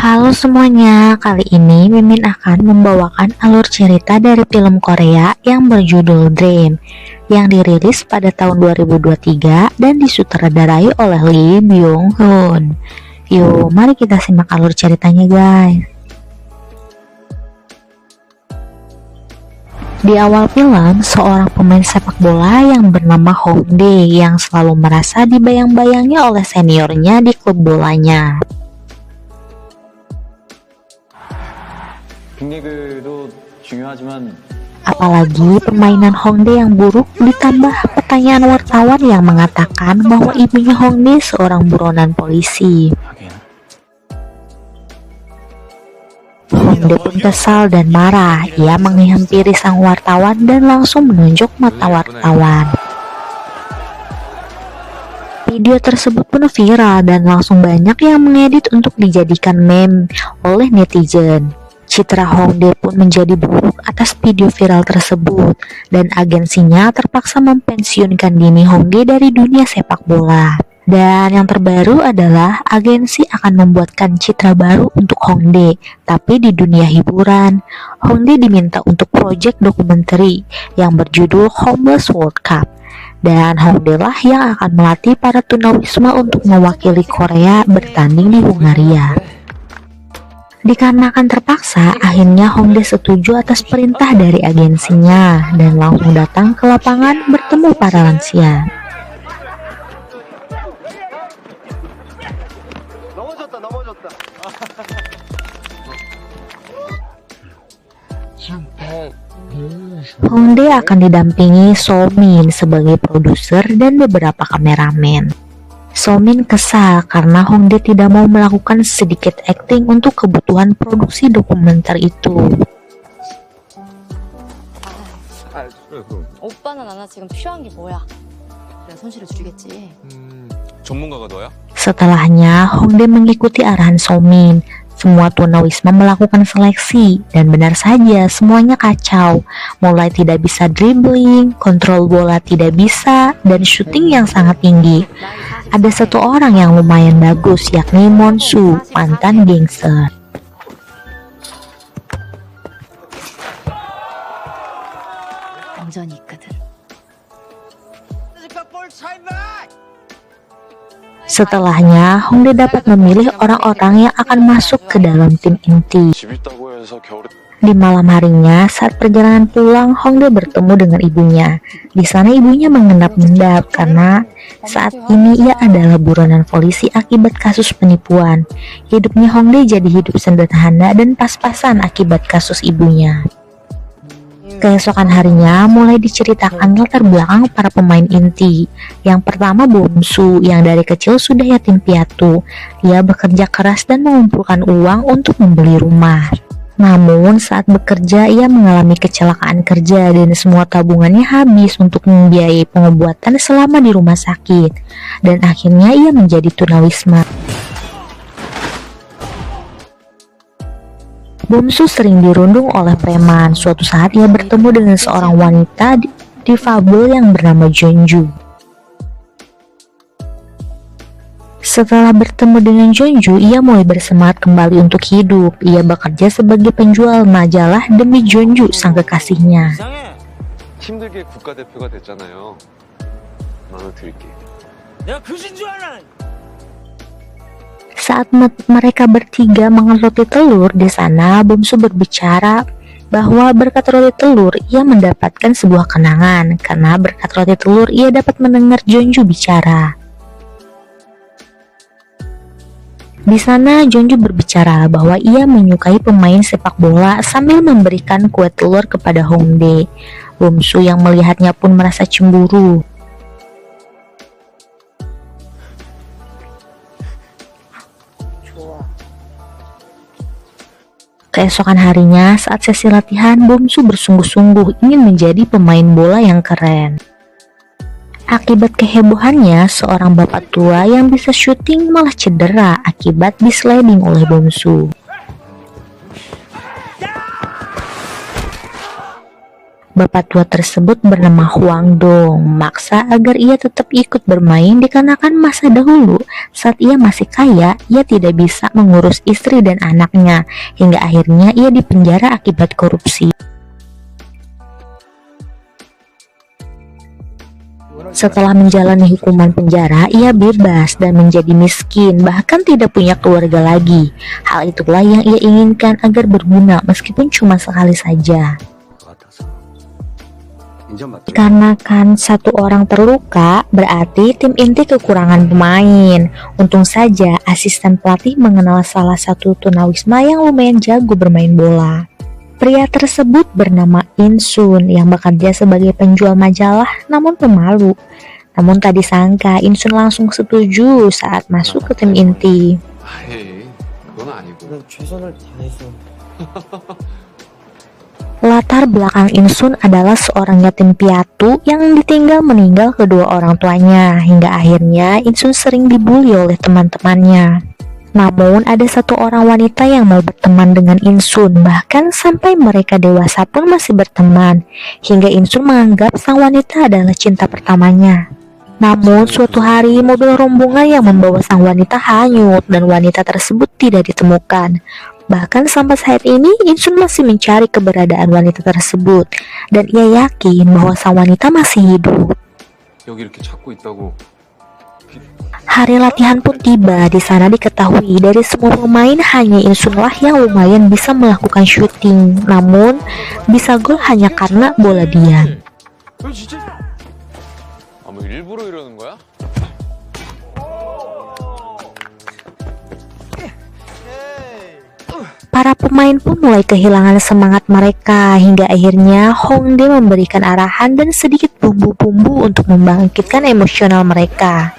Halo semuanya, kali ini Mimin akan membawakan alur cerita dari film Korea yang berjudul Dream yang dirilis pada tahun 2023 dan disutradarai oleh Lee Byung Hun. Yuk, mari kita simak alur ceritanya guys. Di awal film, seorang pemain sepak bola yang bernama Hong Dae yang selalu merasa dibayang-bayangi oleh seniornya di klub bolanya. Apalagi permainan Hong Dae yang buruk ditambah pertanyaan wartawan yang mengatakan bahwa ibunya Hong Dae seorang buronan polisi. Hong Dae pun kesal dan marah. Ia menghampiri sang wartawan dan langsung menunjuk mata wartawan. Video tersebut pun viral dan langsung banyak yang mengedit untuk dijadikan meme oleh netizen. Citra Hong Dae pun menjadi buruk atas video viral tersebut dan agensinya terpaksa mempensiunkan dini Hong Dae dari dunia sepak bola. Dan yang terbaru adalah agensi akan membuatkan citra baru untuk Hong Dae, tapi di dunia hiburan. Hong Dae diminta untuk proyek dokumenter yang berjudul Homeless World Cup. Dan Hong Dae lah yang akan melatih para tunawisma untuk mewakili Korea bertanding di Hungaria. Dikarenakan terpaksa, akhirnya Hong Dae setuju atas perintah dari agensinya dan langsung datang ke lapangan bertemu para lansia. Hong Dae akan didampingi So Min sebagai produser dan beberapa kameramen. So Min kesal karena Hong Dae tidak mau melakukan sedikit acting untuk kebutuhan produksi dokumenter itu. 오빠는 나나 지금 필요한 게 뭐야? 내가 손실을 줄이겠지. 전문가가 너야? Setelahnya, Hong Dae mengikuti arahan So Min. Semua tunawisma melakukan seleksi dan benar saja semuanya kacau. Mulai tidak bisa dribbling, kontrol bola tidak bisa, dan syuting yang sangat tinggi. Ada satu orang yang lumayan bagus, yakni Mon Soo, mantan gangster. 완전히 있거든. Setelahnya, Hong Dae dapat memilih orang-orang yang akan masuk ke dalam tim inti. Di malam harinya, saat perjalanan pulang, Hong Dae bertemu dengan ibunya. Di sana ibunya mengendap-endap karena saat ini ia adalah buronan polisi akibat kasus penipuan. Hidupnya Hong Dae jadi hidup sederhana dan pas-pasan akibat kasus ibunya. Keesokan harinya mulai diceritakan latar belakang para pemain inti. Yang pertama Bom Soo yang dari kecil sudah yatim piatu. Ia bekerja keras dan mengumpulkan uang untuk membeli rumah. Namun saat bekerja ia mengalami kecelakaan kerja dan semua tabungannya habis untuk membiayai pengobatan selama di rumah sakit. Dan akhirnya ia menjadi tunawisma. Bom Soo sering dirundung oleh preman. Suatu saat ia bertemu dengan seorang wanita difabel yang bernama Jeonju. Setelah bertemu dengan Jeonju, ia mulai bersemangat kembali untuk hidup. Ia bekerja sebagai penjual majalah demi Jeonju, sang kekasihnya. 힘들게 국가대표가 됐잖아요. 나눠 드릴게. 내가 그신 줄 알아. Saat mereka bertiga makan roti telur di sana, Bom Soo berbicara bahwa berkat roti telur ia mendapatkan sebuah kenangan. Karena berkat roti telur ia dapat mendengar Jeonju bicara. Di sana Jeonju berbicara bahwa ia menyukai pemain sepak bola sambil memberikan kue telur kepada Hong Dae. Bom Soo yang melihatnya pun merasa cemburu. Keesokan harinya, saat sesi latihan, Bom Soo bersungguh-sungguh ingin menjadi pemain bola yang keren. Akibat kehebohannya, seorang bapak tua yang bisa syuting malah cedera akibat disliding oleh Bom Soo. Bapak tua tersebut bernama Huang Dong memaksa agar ia tetap ikut bermain dikarenakan masa dahulu saat ia masih kaya, ia tidak bisa mengurus istri dan anaknya, hingga akhirnya ia dipenjara akibat korupsi. Setelah menjalani hukuman penjara, ia bebas dan menjadi miskin, bahkan tidak punya keluarga lagi. Hal itulah yang ia inginkan agar berguna meskipun cuma sekali saja. Karena kan satu orang terluka, berarti tim inti kekurangan pemain. Untung saja asisten pelatih mengenal salah satu tunawisma yang lumayan jago bermain bola. Pria tersebut bernama In Sun yang bekerja sebagai penjual majalah namun pemalu. Namun tak disangka In Sun langsung setuju saat masuk ke tim inti. 에이, 그건 아니고. 최선을 다해서. Latar belakang In Sun adalah seorang yatim piatu yang ditinggal meninggal kedua orang tuanya, hingga akhirnya In Sun sering dibully oleh teman-temannya. Namun ada satu orang wanita yang mau berteman dengan In Sun, bahkan sampai mereka dewasa pun masih berteman, hingga In Sun menganggap sang wanita adalah cinta pertamanya. Namun suatu hari mobil rombongan yang membawa sang wanita hanyut dan wanita tersebut tidak ditemukan. Bahkan sampai saat ini In Sun masih mencari keberadaan wanita tersebut dan ia yakin bahwa sang wanita masih hidup. 여기 이렇게 찾고 있다고. Hari latihan pun tiba. Di sana diketahui dari semua pemain hanya In Sun lah yang lumayan bisa melakukan syuting. Namun bisa gol hanya karena bola dia. 진짜? 뭐 일부러 이러는 거야? Para pemain pun mulai kehilangan semangat mereka hingga akhirnya Hongdae memberikan arahan dan sedikit bumbu-bumbu untuk membangkitkan emosional mereka.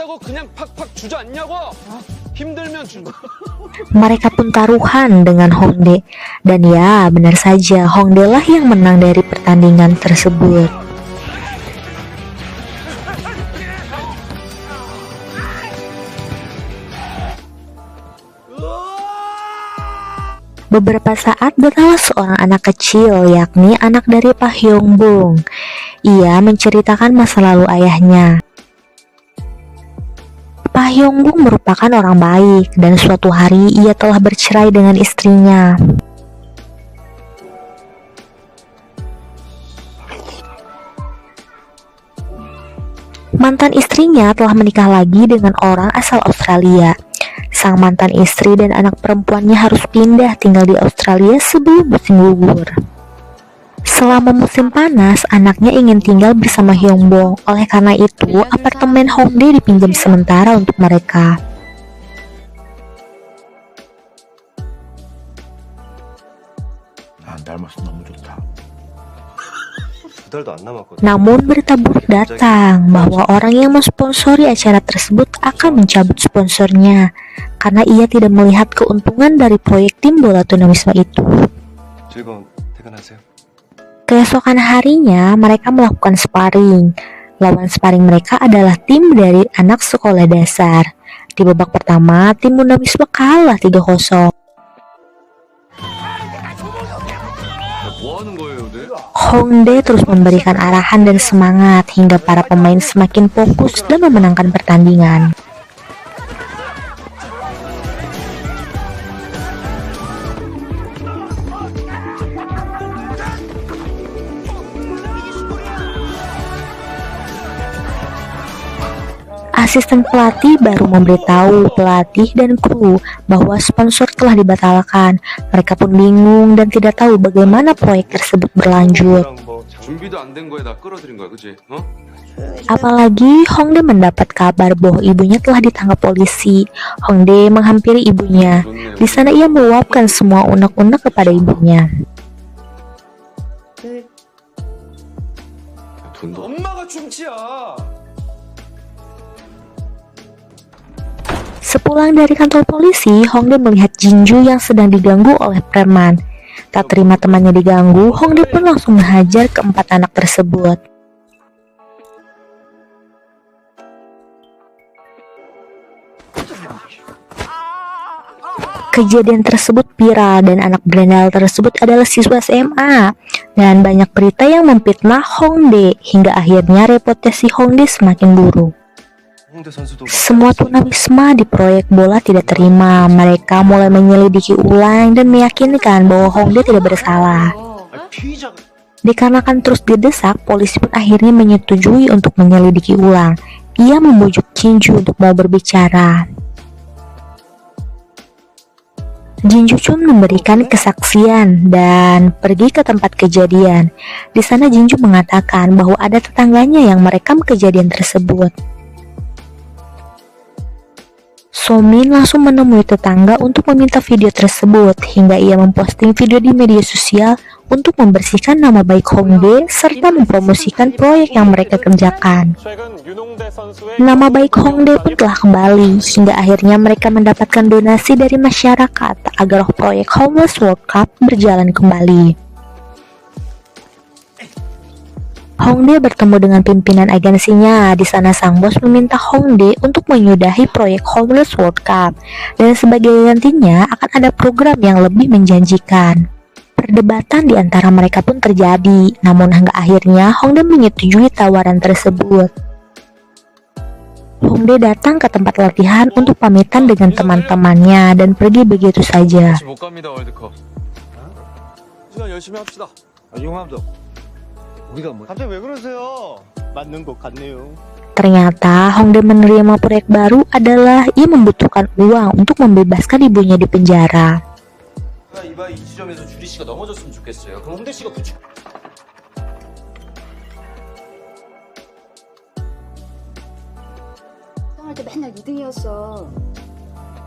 있다고 그냥 팍팍 주저앉냐고? 힘들면 주고. Mereka pun taruhan dengan Hongdae dan ya benar saja Hongdae lah yang menang dari pertandingan tersebut. Beberapa saat datanglah seorang anak kecil, yakni anak dari Pak Hyung-bung. Ia menceritakan masa lalu ayahnya. Pak Hyung-bung merupakan orang baik dan suatu hari ia telah bercerai dengan istrinya. Mantan istrinya telah menikah lagi dengan orang asal Australia. Sang mantan istri dan anak perempuannya harus pindah tinggal di Australia sebelum musim gugur. Selama musim panas, anaknya ingin tinggal bersama Hyung-bung. Oleh karena itu, apartemen Hongdae dipinjam sementara untuk mereka. Namun berita buruk datang bahwa orang yang mensponsori acara tersebut akan mencabut sponsornya karena ia tidak melihat keuntungan dari proyek tim bola tunawisma itu. Keesokan harinya mereka melakukan sparring. Lawan sparring mereka adalah tim dari anak sekolah dasar. Di babak pertama, tim tunawisma kalah 3-0. Hongdae terus memberikan arahan dan semangat hingga para pemain semakin fokus dan memenangkan pertandingan. Asisten pelatih baru memberitahu pelatih dan kru bahwa sponsor telah dibatalkan. Mereka pun bingung dan tidak tahu bagaimana proyek tersebut berlanjut. 준비도 안 된 거에다 끌어들인 거야, 그치? 어? Apalagi Hongdae mendapat kabar bahwa ibunya telah ditangkap polisi. Hongdae menghampiri ibunya. Di sana ia meluapkan semua unek-unek kepada ibunya. 엄마가 중치야. Sepulang dari kantor polisi, Hongdae melihat Jinju yang sedang diganggu oleh preman. Tak terima temannya diganggu, Hongdae pun langsung menghajar keempat anak tersebut. Kejadian tersebut viral dan anak berandal tersebut adalah siswa SMA. Dan banyak berita yang memfitnah Hongdae hingga akhirnya reputasi Hongdae semakin buruk. Semua tunawisma di proyek bola tidak terima. Mereka mulai menyelidiki ulang dan meyakinkan bahwa Hongdae tidak bersalah. Dikarenakan terus didesak, polisi pun akhirnya menyetujui untuk menyelidiki ulang. Ia membujuk Jinju untuk mau berbicara. Jinju Chun memberikan kesaksian dan pergi ke tempat kejadian. Di sana Jinju mengatakan bahwa ada tetangganya yang merekam kejadian tersebut. Somin langsung menemui tetangga untuk meminta video tersebut hingga ia memposting video di media sosial untuk membersihkan nama baik Hongdae serta mempromosikan proyek yang mereka kerjakan. Nama baik Hongdae pun telah kembali hingga akhirnya mereka mendapatkan donasi dari masyarakat agar proyek Homeless World Cup berjalan kembali. Hongdae bertemu dengan pimpinan agensinya. Di sana sang bos meminta Hongdae untuk menyudahi proyek Homeless World Cup dan sebagai gantinya akan ada program yang lebih menjanjikan. Perdebatan di antara mereka pun terjadi, namun hingga akhirnya Hongdae menyetujui tawaran tersebut. Hongdae datang ke tempat latihan untuk pamitan dengan teman-temannya dan pergi begitu saja. 못 갑니다, 월드컵. 시간 열심히 합시다. 용합도 우리가 뭐 갑자기 왜 그러세요? 맞는 것 같네요. Ternyata Hongdae menerima proyek baru adalah ia membutuhkan uang untuk membebaskan ibunya di penjara. 이봐 이 지점에서 주리 씨가 넘어졌으면 좋겠어요. 그럼 홍대 씨가 붙여. 수상할 때 맨날 2등이었어.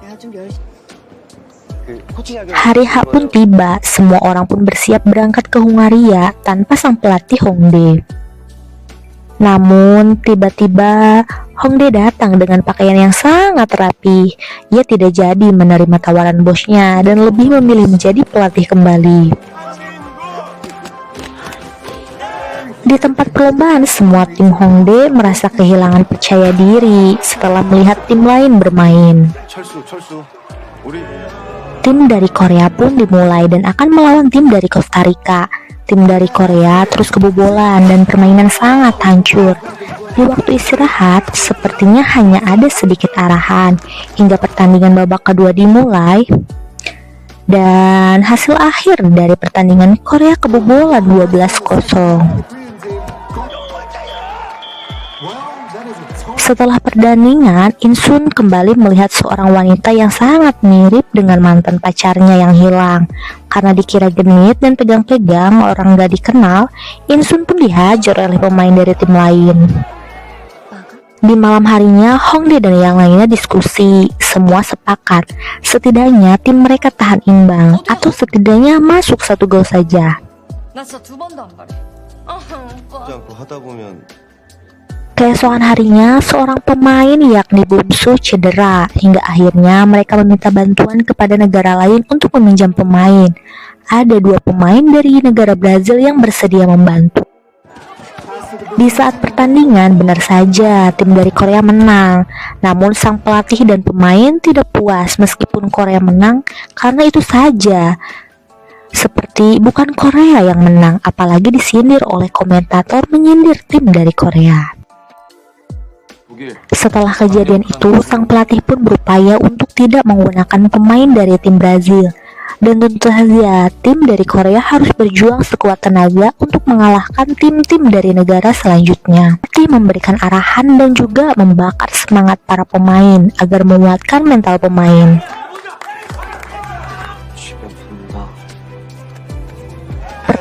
내가 좀 열심히. Hari H pun tiba, semua orang pun bersiap berangkat ke Hungaria tanpa sang pelatih Hongdae. Namun tiba-tiba Hongdae datang dengan pakaian yang sangat rapi. Ia tidak jadi menerima tawaran bosnya dan lebih memilih menjadi pelatih kembali. Di tempat perlombaan, semua tim Hongdae merasa kehilangan percaya diri setelah melihat tim lain bermain. 철수 우리 Tim dari Korea pun dimulai dan akan melawan tim dari Costa Rica. Tim dari Korea terus kebobolan dan permainan sangat hancur. Di waktu istirahat, sepertinya hanya ada sedikit arahan hingga pertandingan babak kedua dimulai. Dan hasil akhir dari pertandingan Korea kebobolan 12-0. Setelah pertandingan, Insun kembali melihat seorang wanita yang sangat mirip dengan mantan pacarnya yang hilang. Karena dikira genit dan pegang-pegang orang gak dikenal, Insun pun dihajar oleh pemain dari tim lain. Di malam harinya, Hongdae dan yang lainnya diskusi. Semua sepakat, setidaknya tim mereka tahan imbang, atau setidaknya masuk 1 gol saja. 나 진짜 2번도 안 바래. 하지 않고 하다 보면 Keesokan harinya, seorang pemain yakni Bumsu cedera, hingga akhirnya mereka meminta bantuan kepada negara lain untuk meminjam pemain. Ada 2 pemain dari negara Brazil yang bersedia membantu. Di saat pertandingan, benar saja tim dari Korea menang. Namun sang pelatih dan pemain tidak puas meskipun Korea menang, karena itu saja. Seperti bukan Korea yang menang, apalagi disindir oleh komentator menyindir tim dari Korea. Setelah kejadian itu, sang pelatih pun berupaya untuk tidak menggunakan pemain dari tim Brazil. Dan tentu saja, tim dari Korea harus berjuang sekuat tenaga untuk mengalahkan tim-tim dari negara selanjutnya. Pelatih memberikan arahan dan juga membakar semangat para pemain agar menguatkan mental pemain.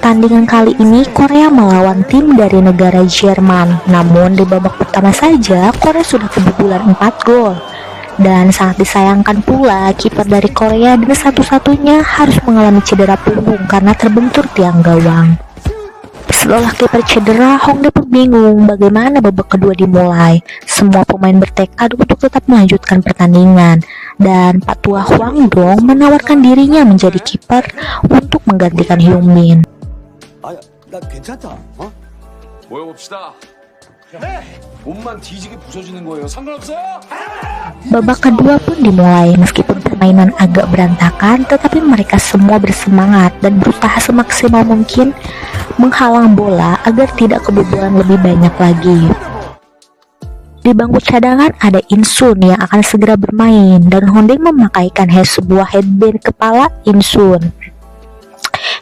Pertandingan kali ini Korea melawan tim dari negara Jerman. Namun di babak pertama saja Korea sudah kebobolan 4 gol. Dan sangat disayangkan pula kiper dari Korea dan satu-satunya harus mengalami cedera punggung karena terbentur tiang gawang. Setelah kiper cedera, Hongdae pun bingung bagaimana babak kedua dimulai. Semua pemain bertekad untuk tetap melanjutkan pertandingan. Dan Pak Tua Hwang Dong menawarkan dirinya menjadi kiper untuk menggantikan Hyung Min. 나 괜찮다. 모여봅시다. 몸만 뒤지게 부서지는 거예요. 상관없어요? Babak kedua pun dimulai meskipun permainan agak berantakan, tetapi mereka semua bersemangat dan berusaha semaksimal mungkin menghalang bola agar tidak kebobolan lebih banyak lagi. Di bangku cadangan ada Insun yang akan segera bermain, dan Hongdae memakaikan sebuah headband kepala Insun.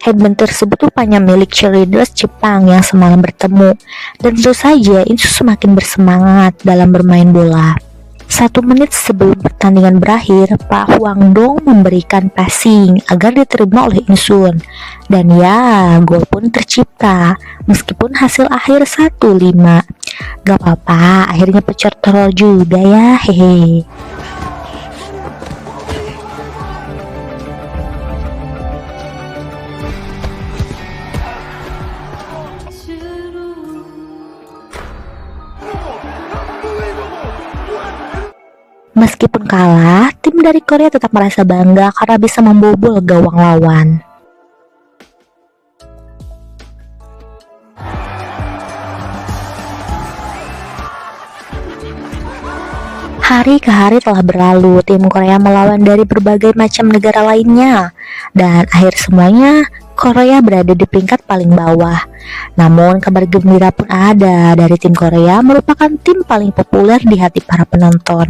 Headband tersebut rupanya milik cheerleaders Jepang yang semalam bertemu, dan tentu saja Insun semakin bersemangat dalam bermain bola. 1 menit sebelum pertandingan berakhir, Pak Hwang Dong memberikan passing agar diterima oleh Insun. Dan ya, gol pun tercipta, meskipun hasil akhir 1-5. Gak apa-apa, akhirnya pecah telur juga ya, hehe. Meskipun kalah, tim dari Korea tetap merasa bangga karena bisa membobol gawang lawan. Hari ke hari telah berlalu, tim Korea melawan dari berbagai macam negara lainnya, dan akhir semuanya Korea berada di peringkat paling bawah. Namun kabar gembira pun ada, dari tim Korea merupakan tim paling populer di hati para penonton.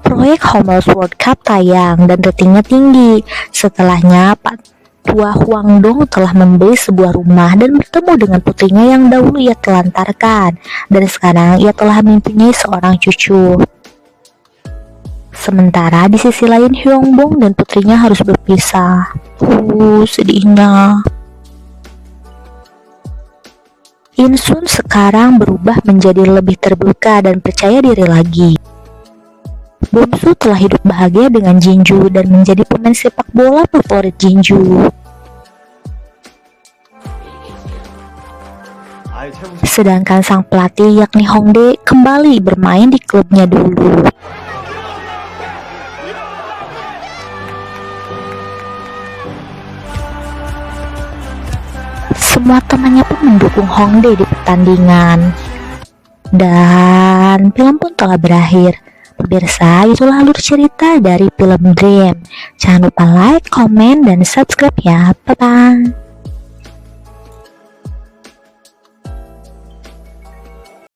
Proyek Homers World Cup tayang dan ratingnya tinggi. Setelahnya, Pak Tua Hwang Dong telah membeli sebuah rumah dan bertemu dengan putrinya yang dahulu ia telantarkan, dan sekarang ia telah mempunyai seorang cucu. Sementara di sisi lain, Hyung Bong dan putrinya harus berpisah. Sedihnya. Insun sekarang berubah menjadi lebih terbuka dan percaya diri lagi. Bomsu telah hidup bahagia dengan Jinju dan menjadi pemain sepak bola favorit Jinju. Sedangkan sang pelatih yakni Hongdae kembali bermain di klubnya dulu. Semua temannya pun mendukung Hongdae di pertandingan. Dan film pun telah berakhir. Pemirsa, itulah alur cerita dari film Dream. Jangan lupa like, komen, dan subscribe ya. Bye-bye.